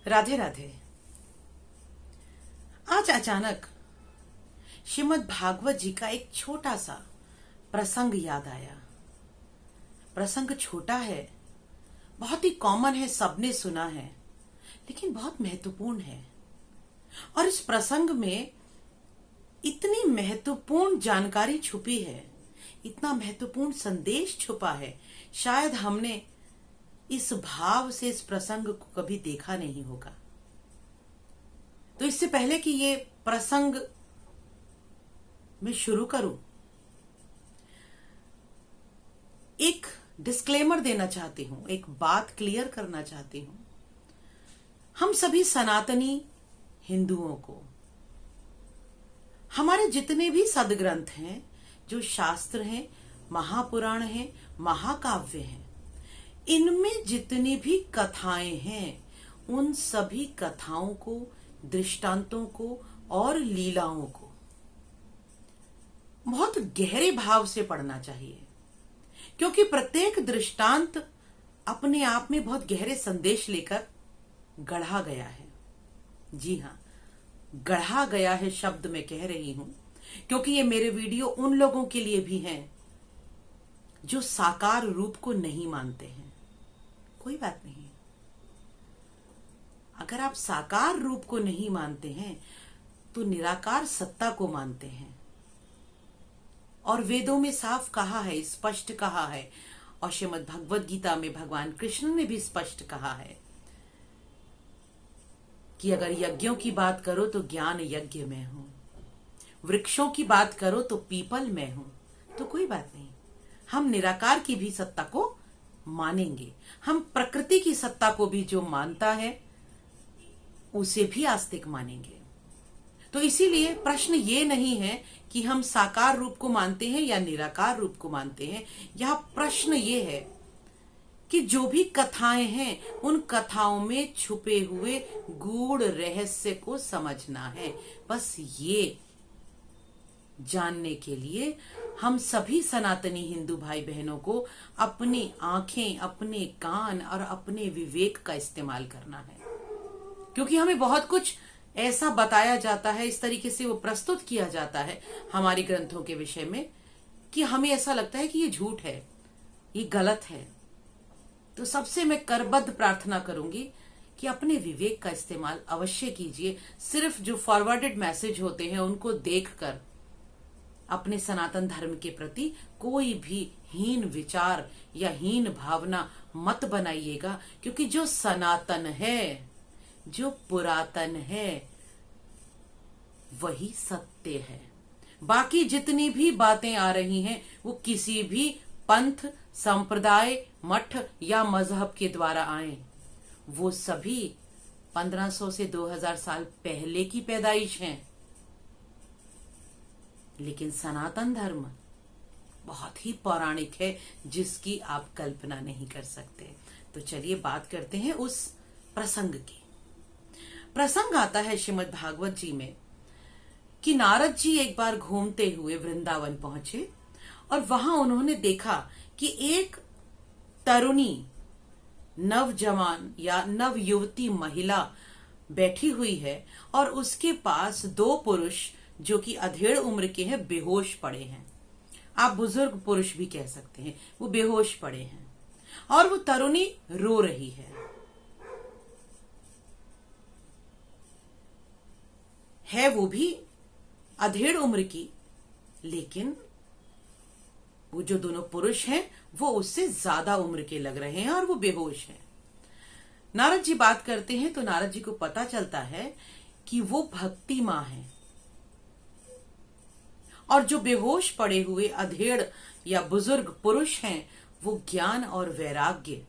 राधे राधे। आज अचानक श्रीमद् भागवत जी का एक छोटा सा प्रसंग याद आया। प्रसंग छोटा है, बहुत ही कॉमन है, सबने सुना है, लेकिन बहुत महत्वपूर्ण है। और इस प्रसंग में इतनी महत्वपूर्ण जानकारी छुपी है, इतना महत्वपूर्ण संदेश छुपा है, शायद हमने इस भाव से इस प्रसंग को कभी देखा नहीं होगा। तो इससे पहले कि ये प्रसंग मैं शुरू करूं, एक डिस्क्लेमर देना चाहती हूं, एक बात क्लियर करना चाहती हूं। हम सभी सनातनी हिंदुओं को हमारे जितने भी सदग्रंथ हैं, जो शास्त्र हैं, महापुराण हैं, महाकाव्य हैं, इनमें जितनी भी कथाएं हैं, उन सभी कथाओं को, दृष्टांतों को और लीलाओं को बहुत गहरे भाव से पढ़ना चाहिए, क्योंकि प्रत्येक दृष्टांत अपने आप में बहुत गहरे संदेश लेकर गढ़ा गया है। जी हाँ, गढ़ा गया है शब्द मैं कह रही हूं, क्योंकि ये मेरे वीडियो उन लोगों के लिए भी हैं जो साकार रूप को नहीं मानते हैं। कोई बात नहीं, अगर आप साकार रूप को नहीं मानते हैं तो निराकार सत्ता को मानते हैं। और वेदों में साफ कहा है, स्पष्ट कहा है, और श्रीमद् भगवद गीता में भगवान कृष्ण ने भी स्पष्ट कहा है कि अगर यज्ञों की बात करो तो ज्ञान यज्ञ में हूं, वृक्षों की बात करो तो पीपल में हूं। तो कोई बात नहीं, हम निराकार की भी सत्ता को मानेंगे, हम प्रकृति की सत्ता को भी जो मानता है उसे भी आस्तिक मानेंगे। तो इसीलिए प्रश्न ये नहीं है कि हम साकार रूप को मानते हैं या निराकार रूप को मानते हैं। यह प्रश्न ये है कि जो भी कथाएं हैं, उन कथाओं में छुपे हुए गूढ़ रहस्य को समझना है। बस ये जानने के लिए हम सभी सनातनी हिंदू भाई बहनों को अपनी आंखें, अपने कान और अपने विवेक का इस्तेमाल करना है, क्योंकि हमें बहुत कुछ ऐसा बताया जाता है, इस तरीके से वो प्रस्तुत किया जाता है हमारे ग्रंथों के विषय में कि हमें ऐसा लगता है कि ये झूठ है, ये गलत है। तो सबसे मैं करबद्ध प्रार्थना करूंगी कि अपने विवेक का इस्तेमाल अवश्य कीजिए। सिर्फ जो फॉरवर्डेड मैसेज होते हैं उनको देखकर अपने सनातन धर्म के प्रति कोई भी हीन विचार या हीन भावना मत बनाइएगा, क्योंकि जो सनातन है, जो पुरातन है, वही सत्य है। बाकी जितनी भी बातें आ रही हैं वो किसी भी पंथ, संप्रदाय, मठ या मजहब के द्वारा आए, वो सभी 1500 से 2000 साल पहले की पैदाइश हैं। लेकिन सनातन धर्म बहुत ही पौराणिक है, जिसकी आप कल्पना नहीं कर सकते। तो चलिए बात करते हैं उस प्रसंग की। प्रसंग आता है श्रीमद् भागवत जी में कि नारद जी एक बार घूमते हुए वृंदावन पहुंचे और वहां उन्होंने देखा कि एक तरुणी, नवजवान या नवयुवती महिला बैठी हुई है और उसके पास दो पुरुष जो कि अधेड़ उम्र के हैं बेहोश पड़े हैं। आप बुजुर्ग पुरुष भी कह सकते हैं, वो बेहोश पड़े हैं और वो तरुणी रो रही है वो भी अधेड़ उम्र की, लेकिन वो जो दोनों पुरुष हैं वो उससे ज्यादा उम्र के लग रहे हैं और वो बेहोश हैं। नारद जी बात करते हैं तो नारद जी को पता चलता है कि वो भक्ति मां है और जो बेहोश पड़े हुए अधेड़ या बुजुर्ग पुरुष हैं वो ज्ञान और वैराग्य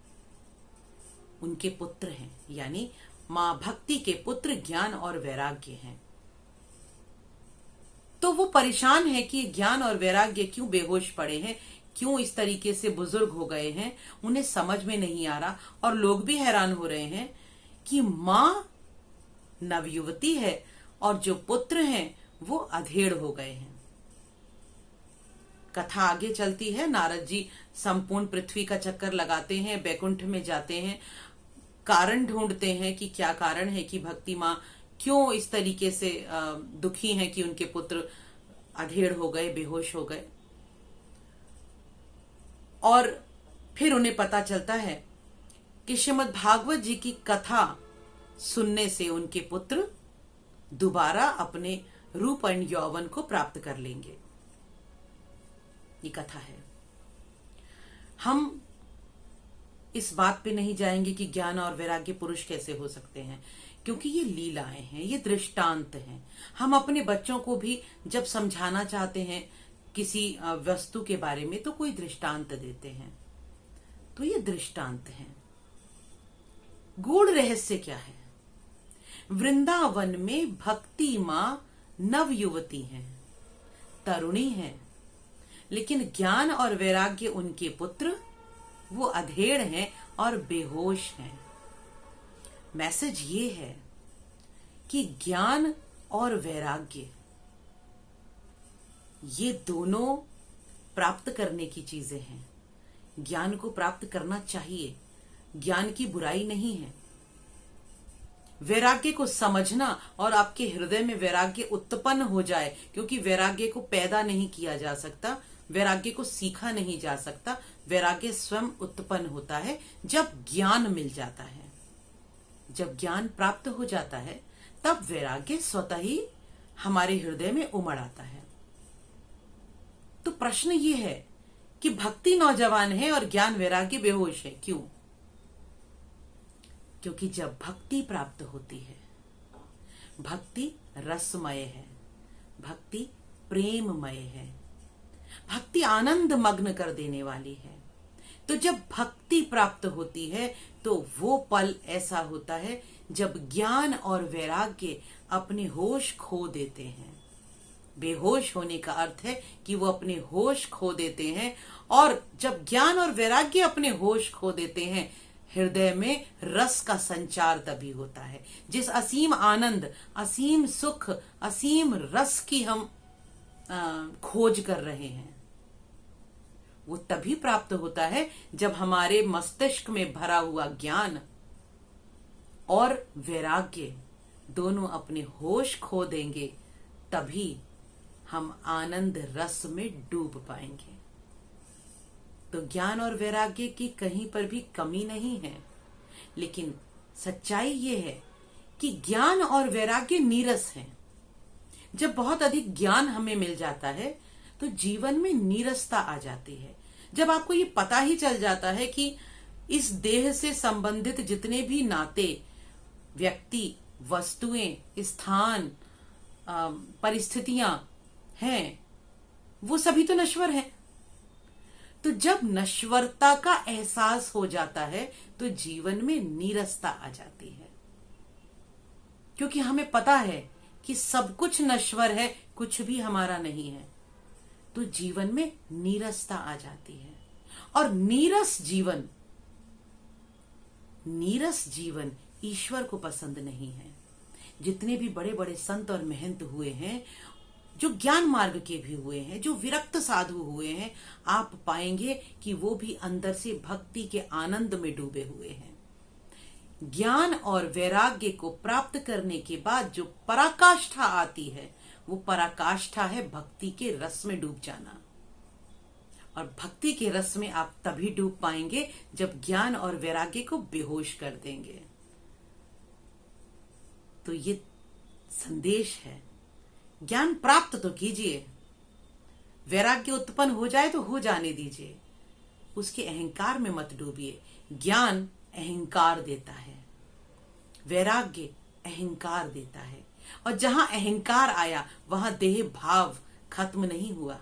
उनके पुत्र हैं, यानी मां भक्ति के पुत्र ज्ञान और वैराग्य हैं। तो वो परेशान है कि ज्ञान और वैराग्य क्यों बेहोश पड़े हैं, क्यों इस तरीके से बुजुर्ग हो गए हैं, उन्हें समझ में नहीं आ रहा। और लोग भी हैरान हो रहे हैं कि मां नवयुवती है और जो पुत्र हैं वो अधेड़ हो गए हैं। कथा आगे चलती है। नारद जी संपूर्ण पृथ्वी का चक्कर लगाते हैं, बैकुंठ में जाते हैं कारण ढूंढते हैं कि क्या कारण है कि भक्ति माँ क्यों इस तरीके से दुखी हैं कि उनके पुत्र अधेड़ हो गए, बेहोश हो गए। और फिर उन्हें पता चलता है कि श्रीमद् भागवत जी की कथा सुनने से उनके पुत्र दोबारा अपने रूप और यौवन को प्राप्त कर लेंगे। ये कथा है। हम इस बात पे नहीं जाएंगे कि ज्ञान और वैराग्य पुरुष कैसे हो सकते हैं, क्योंकि ये लीलाएं हैं, ये दृष्टांत हैं। हम अपने बच्चों को भी जब समझाना चाहते हैं किसी वस्तु के बारे में तो कोई दृष्टांत देते हैं, तो ये दृष्टांत हैं। गूढ़ रहस्य क्या है? वृंदावन में भक्ति मां नव युवती हैं, तरुणी हैं, लेकिन ज्ञान और वैराग्य उनके पुत्र वो अधेड़ हैं और बेहोश हैं। मैसेज ये है कि ज्ञान और वैराग्य ये दोनों प्राप्त करने की चीजें हैं। ज्ञान को प्राप्त करना चाहिए, ज्ञान की बुराई नहीं है। वैराग्य को समझना और आपके हृदय में वैराग्य उत्पन्न हो जाए, क्योंकि वैराग्य को पैदा नहीं किया जा सकता, वैराग्य को सीखा नहीं जा सकता। वैराग्य स्वयं उत्पन्न होता है जब ज्ञान मिल जाता है। जब ज्ञान प्राप्त हो जाता है तब वैराग्य स्वतः ही हमारे हृदय में उमड़ आता है। तो प्रश्न ये है कि भक्ति नौजवान है और ज्ञान वैराग्य बेहोश है, क्यों? क्योंकि जब भक्ति प्राप्त होती है, भक्ति रसमय है, भक्ति प्रेममय है, भक्ति आनंद मग्न कर देने वाली है। तो जब भक्ति प्राप्त होती है तो वो पल ऐसा होता है जब ज्ञान और वैराग्य अपने होश खो देते हैं। बेहोश होने का अर्थ है कि वो अपने होश खो देते हैं, और जब ज्ञान और वैराग्य अपने होश खो देते हैं, हृदय में रस का संचार तभी होता है। जिस असीम आनंद, असीम सुख, असीम रस की हम खोज कर रहे हैं, वो तभी प्राप्त होता है जब हमारे मस्तिष्क में भरा हुआ ज्ञान और वैराग्य दोनों अपने होश खो देंगे। तभी हम आनंद रस में डूब पाएंगे। तो ज्ञान और वैराग्य की कहीं पर भी कमी नहीं है, लेकिन सच्चाई ये है कि ज्ञान और वैराग्य नीरस हैं। जब बहुत अधिक ज्ञान हमें मिल जाता है तो जीवन में नीरसता आ जाती है। जब आपको ये पता ही चल जाता है कि इस देह से संबंधित जितने भी नाते, व्यक्ति, वस्तुएं, स्थान, परिस्थितियां हैं, वो सभी तो नश्वर हैं। तो जब नश्वरता का एहसास हो जाता है तो जीवन में नीरसता आ जाती है, क्योंकि हमें पता है कि सब कुछ नश्वर है, कुछ भी हमारा नहीं है। तो जीवन में नीरसता आ जाती है, और नीरस जीवन ईश्वर को पसंद नहीं है। जितने भी बड़े बड़े संत और महंत हुए हैं, जो ज्ञान मार्ग के भी हुए हैं, जो विरक्त साधु हुए हैं, आप पाएंगे कि वो भी अंदर से भक्ति के आनंद में डूबे हुए हैं। ज्ञान और वैराग्य को प्राप्त करने के बाद जो पराकाष्ठा आती है, वो पराकाष्ठा है भक्ति के रस में डूब जाना। और भक्ति के रस में आप तभी डूब पाएंगे जब ज्ञान और वैराग्य को बेहोश कर देंगे। तो ये संदेश है, ज्ञान प्राप्त तो कीजिए, वैराग्य उत्पन्न हो जाए तो हो जाने दीजिए, उसके अहंकार में मत डूबिए। ज्ञान अहंकार देता है, वैराग्य अहंकार देता है, और जहां अहंकार आया वहां देह भाव खत्म नहीं हुआ।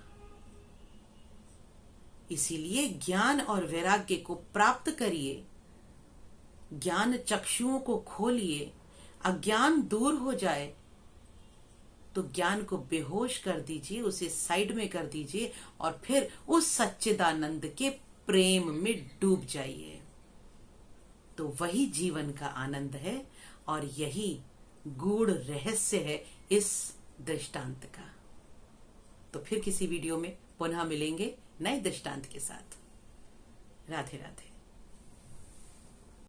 इसीलिए ज्ञान और वैराग्य को प्राप्त करिए, ज्ञान चक्षुओं को खोलिए, अज्ञान दूर हो जाए तो ज्ञान को बेहोश कर दीजिए, उसे साइड में कर दीजिए, और फिर उस सच्चिदानंद के प्रेम में डूब जाइए। तो वही जीवन का आनंद है, और यही गूढ़ रहस्य है इस दृष्टांत का। तो फिर किसी वीडियो में पुनः मिलेंगे नए दृष्टांत के साथ। राधे राधे।